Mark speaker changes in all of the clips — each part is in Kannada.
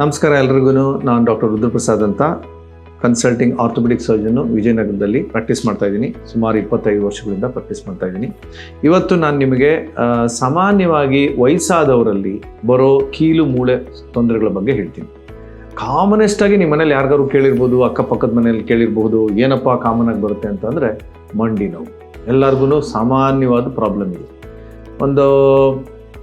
Speaker 1: ನಮಸ್ಕಾರ ಎಲ್ರಿಗೂ. ನಾನು ಡಾಕ್ಟರ್ ರುದ್ರಪ್ರಸಾದ್ ಅಂತ ಕನ್ಸಲ್ಟಿಂಗ್ ಆರ್ಥೋಪೆಡಿಕ್ ಸರ್ಜನ್ನು ವಿಜಯನಗರದಲ್ಲಿ ಪ್ರಾಕ್ಟೀಸ್ ಮಾಡ್ತಾ ಇದ್ದೀನಿ. ಸುಮಾರು 25 ವರ್ಷಗಳಿಂದ ಪ್ರಾಕ್ಟೀಸ್ ಮಾಡ್ತಾ ಇದ್ದೀನಿ. ಇವತ್ತು ನಾನು ನಿಮಗೆ ಸಾಮಾನ್ಯವಾಗಿ ವಯಸ್ಸಾದವರಲ್ಲಿ ಬರೋ ಕೀಲು ಮೂಳೆ ತೊಂದರೆಗಳ ಬಗ್ಗೆ ಹೇಳ್ತೀನಿ. ಕಾಮನೆಸ್ಟ್ ಆಗಿ ನಿಮ್ಮ ಮನೇಲಿ ಯಾರಿಗಾರು ಕೇಳಿರ್ಬೋದು, ಅಕ್ಕಪಕ್ಕದ ಮನೇಲಿ ಕೇಳಿರ್ಬೋದು, ಏನಪ್ಪ ಕಾಮನ್ ಆಗಿ ಬರುತ್ತೆ ಅಂತಂದರೆ ಮಂಡಿ ನೋವು. ಎಲ್ಲರಿಗೂ ಸಾಮಾನ್ಯವಾದ ಪ್ರಾಬ್ಲಮ್ ಇದೆ. ಒಂದು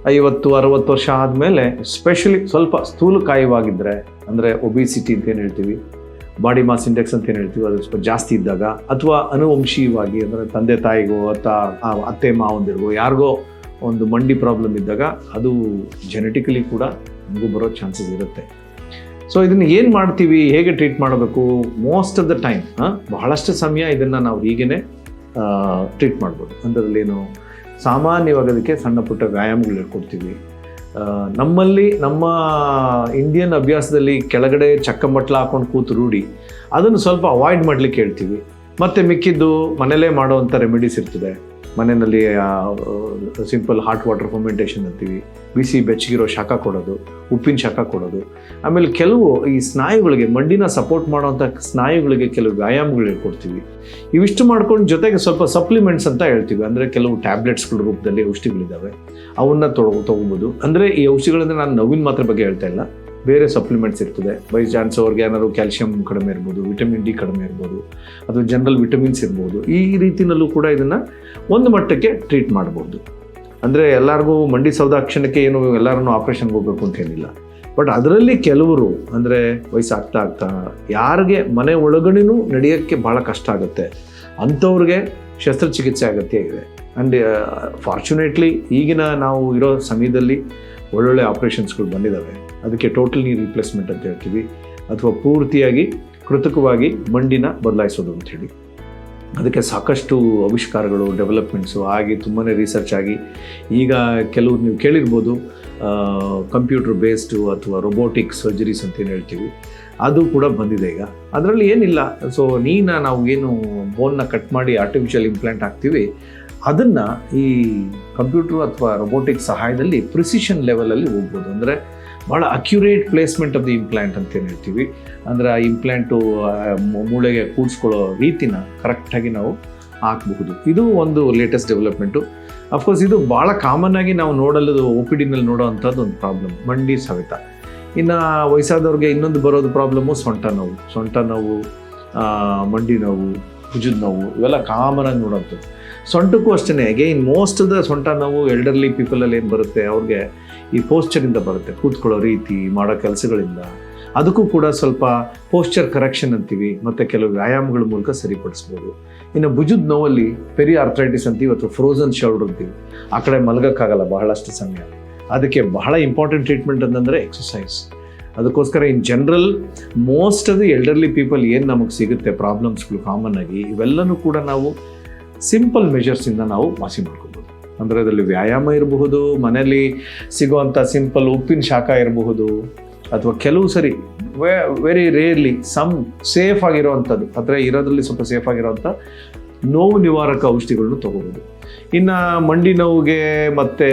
Speaker 1: 50-60 ವರ್ಷ ಆದಮೇಲೆ ಸ್ಪೆಷಲಿ ಸ್ವಲ್ಪ ಸ್ಥೂಲಕಾಯವಾಗಿದ್ದರೆ, ಅಂದರೆ ಒಬಿಸಿಟಿ ಅಂತ ಏನು ಹೇಳ್ತೀವಿ, ಬಾಡಿ ಮಾಸ್ ಇಂಡೆಕ್ಸ್ ಅಂತ ಏನು ಹೇಳ್ತೀವಿ, ಅದು ಸ್ವಲ್ಪ ಜಾಸ್ತಿ ಇದ್ದಾಗ, ಅಥವಾ ಅನುವಂಶೀಯವಾಗಿ ಅಂದರೆ ತಂದೆ ತಾಯಿಗೋ ಅಥವಾ ಅತ್ತೆ ಮಾವಂದಿರಿಗೋ ಯಾರಿಗೋ ಒಂದು ಮಂಡಿ ಪ್ರಾಬ್ಲಮ್ ಇದ್ದಾಗ ಅದು ಜೆನೆಟಿಕಲಿ ಕೂಡ ನಮಗೂ ಬರೋ ಚಾನ್ಸಸ್ ಇರುತ್ತೆ. ಸೊ ಇದನ್ನು ಏನು ಮಾಡ್ತೀವಿ, ಹೇಗೆ ಟ್ರೀಟ್ ಮಾಡಬೇಕು? ಮೋಸ್ಟ್ ಆಫ್ ದ ಟೈಮ್ ಬಹಳಷ್ಟು ಸಮಯ ಇದನ್ನು ನಾವು ಹೀಗೇ ಟ್ರೀಟ್ ಮಾಡ್ಬೋದು. ಅದರಲ್ಲೇನು ಸಾಮಾನ್ಯವಾಗಿ ಅದಕ್ಕೆ ಸಣ್ಣ ಪುಟ್ಟ ವ್ಯಾಯಾಮಗಳು ಹೇಳ್ಕೊಡ್ತೀವಿ. ನಮ್ಮಲ್ಲಿ ನಮ್ಮ ಇಂಡಿಯನ್ ಅಭ್ಯಾಸದಲ್ಲಿ ಕೆಳಗಡೆ ಚಕ್ಕಮಟ್ಲ ಹಾಕೊಂಡು ಕೂತು ರೂಢಿ, ಅದನ್ನು ಸ್ವಲ್ಪ ಅವಾಯ್ಡ್ ಮಾಡಲಿಕ್ಕೆ ಹೇಳ್ತೀವಿ. ಮತ್ತು ಮಿಕ್ಕಿದ್ದು ಮನೇಲೇ ಮಾಡೋವಂಥ ರೆಮಿಡೀಸ್ ಇರ್ತದೆ. ಮನೆಯಲ್ಲಿ ಸಿಂಪಲ್ ಹಾಟ್ ವಾಟರ್ ಫರ್ಮೆಂಟೇಷನ್ ಅಂತೀವಿ, ಬಿಸಿ ಬೆಚ್ಚಗಿರೋ ಶಾಖ ಕೊಡೋದು, ಉಪ್ಪಿನ ಶಾಖ ಕೊಡೋದು. ಆಮೇಲೆ ಕೆಲವು ಈ ಸ್ನಾಯುಗಳಿಗೆ, ಮಂಡಿನ ಸಪೋರ್ಟ್ ಮಾಡೋವಂಥ ಸ್ನಾಯುಗಳಿಗೆ ಕೆಲವು ವ್ಯಾಯಾಮಗಳು ಹೇಳ್ಕೊಡ್ತೀವಿ. ಇವಿಷ್ಟು ಮಾಡ್ಕೊಂಡು ಜೊತೆಗೆ ಸ್ವಲ್ಪ ಸಪ್ಲಿಮೆಂಟ್ಸ್ ಅಂತ ಹೇಳ್ತೀವಿ. ಅಂದರೆ ಕೆಲವು ಟ್ಯಾಬ್ಲೆಟ್ಸ್ಗಳ ರೂಪದಲ್ಲಿ ಔಷಧಿಗಳಿದ್ದಾವೆ, ಅವನ್ನ ತೊಗೋಬೋದು. ಅಂದರೆ ಈ ಔಷಧಿಗಳಂದರೆ ನಾನು ನೋವಿನ ಮಾತ್ರ ಬಗ್ಗೆ ಹೇಳ್ತಾ ಇಲ್ಲ, ಬೇರೆ ಸಪ್ಲಿಮೆಂಟ್ಸ್ ಇರ್ತದೆ. ಬೈ ಚಾನ್ಸ್ ಅವ್ರಿಗೆ ಏನಾದ್ರು ಕ್ಯಾಲ್ಶಿಯಂ ಕಡಿಮೆ ಇರ್ಬೋದು, ವಿಟಮಿನ್ ಡಿ ಕಡಿಮೆ ಇರ್ಬೋದು, ಅಥವಾ ಜನರಲ್ ವಿಟಮಿನ್ಸ್ ಇರ್ಬೋದು. ಈ ರೀತಿಯಲ್ಲೂ ಕೂಡ ಇದನ್ನು ಒಂದು ಮಟ್ಟಕ್ಕೆ ಟ್ರೀಟ್ ಮಾಡ್ಬೋದು. ಅಂದರೆ ಎಲ್ಲರಿಗೂ ಮಂಡಿ ಸೌದಾಕ್ಷಣಕ್ಕೆ ಏನು ಎಲ್ಲರನ್ನೂ ಆಪ್ರೇಷನ್ಗೆ ಹೋಗಬೇಕು ಅಂತ ಏನಿಲ್ಲ. ಬಟ್ ಅದರಲ್ಲಿ ಕೆಲವರು ಅಂದರೆ ವಯಸ್ಸಾಗ್ತಾ ಆಗ್ತಾ ಯಾರಿಗೆ ಮನೆ ಒಳಗಡೆನೂ ನಡೆಯೋಕ್ಕೆ ಭಾಳ ಕಷ್ಟ ಆಗುತ್ತೆ, ಅಂಥವ್ರಿಗೆ ಶಸ್ತ್ರಚಿಕಿತ್ಸೆ ಅಗತ್ಯ ಇದೆ. ಆ್ಯಂಡ್ ಫಾರ್ಚುನೇಟ್ಲಿ ಈಗಿನ ನಾವು ಇರೋ ಸಮಯದಲ್ಲಿ ಒಳ್ಳೊಳ್ಳೆ ಆಪ್ರೇಷನ್ಸ್ಗಳು ಬಂದಿದ್ದಾವೆ. ಅದಕ್ಕೆ ಟೋಟಲ್ ನೀ ರಿಪ್ಲೇಸ್ಮೆಂಟ್ ಅಂತ ಹೇಳ್ತೀವಿ, ಅಥವಾ ಪೂರ್ತಿಯಾಗಿ ಕೃತಕವಾಗಿ ಮಂಡಿನ ಬದಲಾಯಿಸೋದು ಅಂಥೇಳಿ. ಅದಕ್ಕೆ ಸಾಕಷ್ಟು ಆವಿಷ್ಕಾರಗಳು, ಡೆವಲಪ್ಮೆಂಟ್ಸು ಆಗಿ ತುಂಬಾ ರಿಸರ್ಚ್ ಆಗಿ ಈಗ ಕೆಲವು ನೀವು ಕೇಳಿರ್ಬೋದು, ಕಂಪ್ಯೂಟರ್ ಬೇಸ್ಡು ಅಥವಾ ರೊಬೋಟಿಕ್ ಸರ್ಜರೀಸ್ ಅಂತೇನು ಹೇಳ್ತೀವಿ, ಅದು ಕೂಡ ಬಂದಿದೆ ಈಗ. ಅದರಲ್ಲಿ ಏನಿಲ್ಲ. ಸೊ ನಾವು ಏನು ಬೋನ್ನ ಕಟ್ ಮಾಡಿ ಆರ್ಟಿಫಿಷಿಯಲ್ ಇಂಪ್ಲಾಂಟ್ ಹಾಕ್ತೀವಿ, ಅದನ್ನು ಈ ಕಂಪ್ಯೂಟ್ರು ಅಥವಾ ರೊಬೋಟಿಕ್ ಸಹಾಯದಲ್ಲಿ ಪ್ರಿಸಿಷನ್ ಲೆವೆಲಲ್ಲಿ ಹೋಗ್ಬೋದು. ಅಂದರೆ ಭಾಳ accurate placement of the implant ಅಂತೇನು ಹೇಳ್ತೀವಿ. ಅಂದರೆ ಆ ಇಂಪ್ಲಾಂಟು ಮೂಳೆಗೆ ಕೂಡಿಸ್ಕೊಳ್ಳೋ ರೀತಿನ ಕರೆಕ್ಟಾಗಿ ನಾವು ಹಾಕಬಹುದು. ಇದು ಒಂದು ಲೇಟೆಸ್ಟ್ ಡೆವಲಪ್ಮೆಂಟು. ಅಫ್ಕೋರ್ಸ್ ಇದು ಭಾಳ ಕಾಮನ್ ಆಗಿ ನಾವು ನೋಡಲು OPDನಲ್ಲಿ ನೋಡೋ ಅಂಥದ್ದು ಒಂದು ಪ್ರಾಬ್ಲಮ್, ಮಂಡಿ ಸವೆತ. ಇನ್ನು ವಯಸ್ಸಾದವ್ರಿಗೆ ಇನ್ನೊಂದು ಬರೋದು ಪ್ರಾಬ್ಲಮ್ಮು ಸೊಂಟ ನೋವು, ಮಂಡಿ ನೋವು, ಭುಜದ ನೋವು, ಇವೆಲ್ಲ ಕಾಮನ್ ಆಗಿ ನೋಡೋಂಥದ್ದು. ಸೊಂಟಕ್ಕೂ ಅಷ್ಟೇ. ಅಗೈನ್ ಮೋಸ್ಟ್ ಆಫ್ ದ ಸೊಂಟ ನೋವು ಎಲ್ಡರ್ಲಿ ಪೀಪಲಲ್ಲಿ ಏನು ಬರುತ್ತೆ, ಅವ್ರಿಗೆ ಈ ಪೋಸ್ಚರಿಂದ ಬರುತ್ತೆ, ಕೂತ್ಕೊಳ್ಳೋ ರೀತಿ, ಮಾಡೋ ಕೆಲಸಗಳಿಂದ. ಅದಕ್ಕೂ ಕೂಡ ಸ್ವಲ್ಪ ಪೋಸ್ಚರ್ ಕರೆಕ್ಷನ್ ಅಂತೀವಿ, ಮತ್ತು ಕೆಲವು ವ್ಯಾಯಾಮಗಳ ಮೂಲಕ ಸರಿಪಡಿಸ್ಬೋದು. ಇನ್ನು ಭುಜದ ನೋವಲ್ಲಿ ಪೆರಿಆರ್ಥ್ರೈಟಿಸ್ ಅಂತೀವಿ, ಅಥವಾ ಫ್ರೋಝನ್ ಶೋಲ್ಡರ್ ಅಂತೀವಿ. ಆ ಕಡೆ ಮಲಗೋಕ್ಕಾಗಲ್ಲ ಬಹಳಷ್ಟು ಸಮಯ. ಅದಕ್ಕೆ ಬಹಳ ಇಂಪಾರ್ಟೆಂಟ್ ಟ್ರೀಟ್ಮೆಂಟ್ ಅಂತಂದರೆ ಎಕ್ಸಸೈಸ್. ಅದಕ್ಕೋಸ್ಕರ in general most of the elderly people ಏನು ನಮಗೆ ಸಿಗುತ್ತೆ ಪ್ರಾಬ್ಲಮ್ಸ್ಗಳು ಕಾಮನ್ ಆಗಿ, ಇವೆಲ್ಲನೂ ಕೂಡ ನಾವು ಸಿಂಪಲ್ ಮೆಷರ್ಸಿಂದ ನಾವು ವಾಸಿ ಮಾಡ್ಕೋಬೋದು. ಅಂದರೆ ಅದರಲ್ಲಿ ವ್ಯಾಯಾಮ ಇರಬಹುದು, ಮನೇಲಿ ಸಿಗುವಂಥ ಸಿಂಪಲ್ ಉಪ್ಪಿನ ಶಾಖ ಇರಬಹುದು, ಅಥವಾ ಕೆಲವು ಸರಿ ವೆರಿ ರೇರ್ಲಿ ಸೇಫ್ ಆಗಿರೋವಂಥದ್ದು, ಅಥವಾ ಇರೋದ್ರಲ್ಲಿ ಸ್ವಲ್ಪ ಸೇಫ್ ಆಗಿರೋವಂಥ ನೋವು ನಿವಾರಕ ಔಷಧಿಗಳನ್ನು ತೊಗೋಬೋದು. ಇನ್ನು ಮಂಡಿ ನೋವಿಗೆ ಮತ್ತು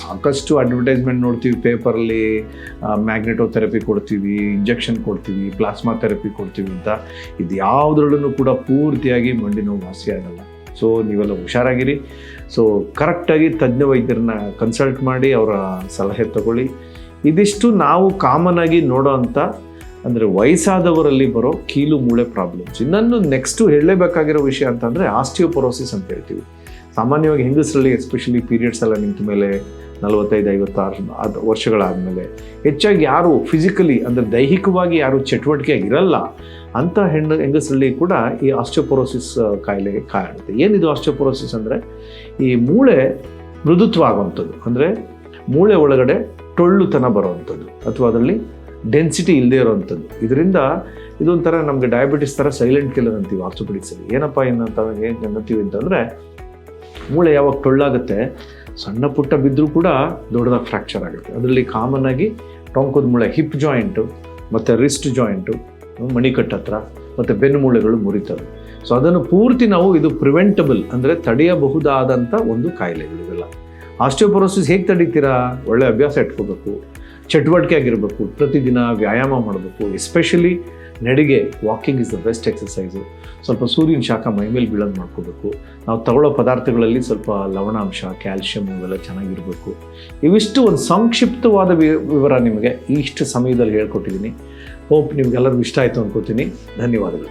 Speaker 1: ಸಾಕಷ್ಟು ಅಡ್ವರ್ಟೈಸ್ಮೆಂಟ್ ನೋಡ್ತೀವಿ ಪೇಪರಲ್ಲಿ, ಮ್ಯಾಗ್ನೆಟೋಥೆರಪಿ ಕೊಡ್ತೀವಿ, ಇಂಜೆಕ್ಷನ್ ಕೊಡ್ತೀವಿ, ಪ್ಲಾಸ್ಮಾ ಥೆರಪಿ ಕೊಡ್ತೀವಿ ಅಂತ. ಇದು ಯಾವುದ್ರಲ್ಲೂ ಕೂಡ ಪೂರ್ತಿಯಾಗಿ ಮಂಡಿ ನೋವು ವಾಸಿ ಆಗಲ್ಲ. ಸೊ ನೀವೆಲ್ಲ ಹುಷಾರಾಗಿರಿ. ಸೊ ಕರೆಕ್ಟಾಗಿ ತಜ್ಞ ವೈದ್ಯರನ್ನ ಕನ್ಸಲ್ಟ್ ಮಾಡಿ ಅವರ ಸಲಹೆ ತಗೊಳ್ಳಿ. ಇದಿಷ್ಟು ನಾವು ಕಾಮನ್ ಆಗಿ ನೋಡೋ ಅಂಥ, ಅಂದರೆ ವಯಸ್ಸಾದವರಲ್ಲಿ ಬರೋ ಕೀಲು ಮೂಳೆ ಪ್ರಾಬ್ಲಮ್ಸ್. ಇನ್ನೊಂದು ನೆಕ್ಸ್ಟು ಹೇಳಲೇಬೇಕಾಗಿರೋ ವಿಷಯ ಅಂತಂದರೆ ಆಸ್ಟಿಯೋಪೊರೋಸಿಸ್ ಅಂತ ಹೇಳ್ತೀವಿ. ಸಾಮಾನ್ಯವಾಗಿ ಹೆಂಗಸರಲ್ಲಿ ಎಸ್ಪೆಷಲಿ ಪೀರಿಯಡ್ಸ್ ಎಲ್ಲ ನಿಂತ ಮೇಲೆ 45-56 ವರ್ಷಗಳಾದಮೇಲೆ ಹೆಚ್ಚಾಗಿ ಯಾರು ಫಿಸಿಕಲಿ ಅಂದರೆ ದೈಹಿಕವಾಗಿ ಯಾರು ಚಟುವಟಿಕೆಯಾಗಿ ಇರಲ್ಲ ಅಂಥ ಹೆಂಗಸರಲ್ಲಿ ಕೂಡ ಈ ಆಸ್ಟಿಯೋಪೊರೋಸಿಸ್ ಕಾಯಿಲೆಗೆ ಕಾರಣುತ್ತೆ. ಏನಿದು ಆಸ್ಟಿಯೋಪೊರೋಸಿಸ್ ಅಂದರೆ ಈ ಮೂಳೆ ಮೃದುತ್ವ ಆಗುವಂಥದ್ದು, ಅಂದರೆ ಮೂಳೆ ಒಳಗಡೆ ಟೊಳ್ಳುತನ ಬರುವಂಥದ್ದು, ಅಥವಾ ಅದರಲ್ಲಿ ಡೆನ್ಸಿಟಿ ಇಲ್ಲದೆ ಇರೋವಂಥದ್ದು. ಇದರಿಂದ ಇದೊಂಥರ ನಮಗೆ ಡಯಾಬಿಟಿಸ್ ಥರ ಸೈಲೆಂಟ್ ಕಿಲ್ಲರ್ ಅಂತೀವಿ ಆರ್ಥೋಪೆಡಿಕ್ಸಲ್ಲಿ. ಏನಪ್ಪ ಏನಂತೀವಿ ಅಂತಂದರೆ, ಮೂಳೆ ಯಾವಾಗ ಟೊಳ್ಳಾಗುತ್ತೆ, ಸಣ್ಣ ಪುಟ್ಟ ಬಿದ್ದರೂ ಕೂಡ ದೊಡ್ಡದಾಗಿ ಫ್ರ್ಯಾಕ್ಚರ್ ಆಗುತ್ತೆ. ಅದರಲ್ಲಿ ಕಾಮನ್ ಆಗಿ ಟೊಂಕದ ಮೂಳೆ, ಹಿಪ್ ಜಾಯಿಂಟು, ಮತ್ತು ರಿಸ್ಟ್ ಜಾಯಿಂಟು, ಮಣಿಕಟ್ಟು ಹತ್ರ, ಮತ್ತು ಬೆನ್ನು ಮೂಳೆಗಳು ಮುರಿತವೆ. ಸೊ ಅದನ್ನು ಪೂರ್ತಿ ನಾವು ಇದು ಪ್ರಿವೆಂಟಬಲ್, ಅಂದರೆ ತಡೆಯಬಹುದಾದಂಥ ಒಂದು ಕಾಯಿಲೆಗಳು ಇವೆಲ್ಲ. ಆಸ್ಟಿಯೋಪೊರೋಸಿಸ್ ಹೇಗೆ ತಡೀತೀರಾ? ಒಳ್ಳೆ ಅಭ್ಯಾಸ ಇಟ್ಕೋಬೇಕು. ಚಟುವಟಿಕೆ ಆಗಿರಬೇಕು, ಪ್ರತಿದಿನ ವ್ಯಾಯಾಮ ಮಾಡಬೇಕು. ಎಸ್ಪೆಷಲಿ ನಡಿಗೆ, walking is the best exercise. ಸ್ವಲ್ಪ ಸೂರ್ಯನ ಶಾಖ ಮೈಮೇಲೆ ಬೀಳೋದು ಮಾಡ್ಕೋಬೇಕು. ನಾವು ತಗೊಳ್ಳೋ ಪದಾರ್ಥಗಳಲ್ಲಿ ಸ್ವಲ್ಪ ಲವಣಾಂಶ, ಕ್ಯಾಲ್ಶಿಯಂ ಇವೆಲ್ಲ ಚೆನ್ನಾಗಿರಬೇಕು. ಇವಿಷ್ಟು ಒಂದು ಸಂಕ್ಷಿಪ್ತವಾದ ವಿವರ ನಿಮಗೆ ಇಷ್ಟು ಸಮಯದಲ್ಲಿ ಹೇಳ್ಕೊಟ್ಟಿದ್ದೀನಿ. ಹೋಪ್ ನಿಮ್ಗೆಲ್ಲರಿಗೂ ಇಷ್ಟ ಆಯಿತು ಅನ್ಕೋತೀನಿ. ಧನ್ಯವಾದಗಳು.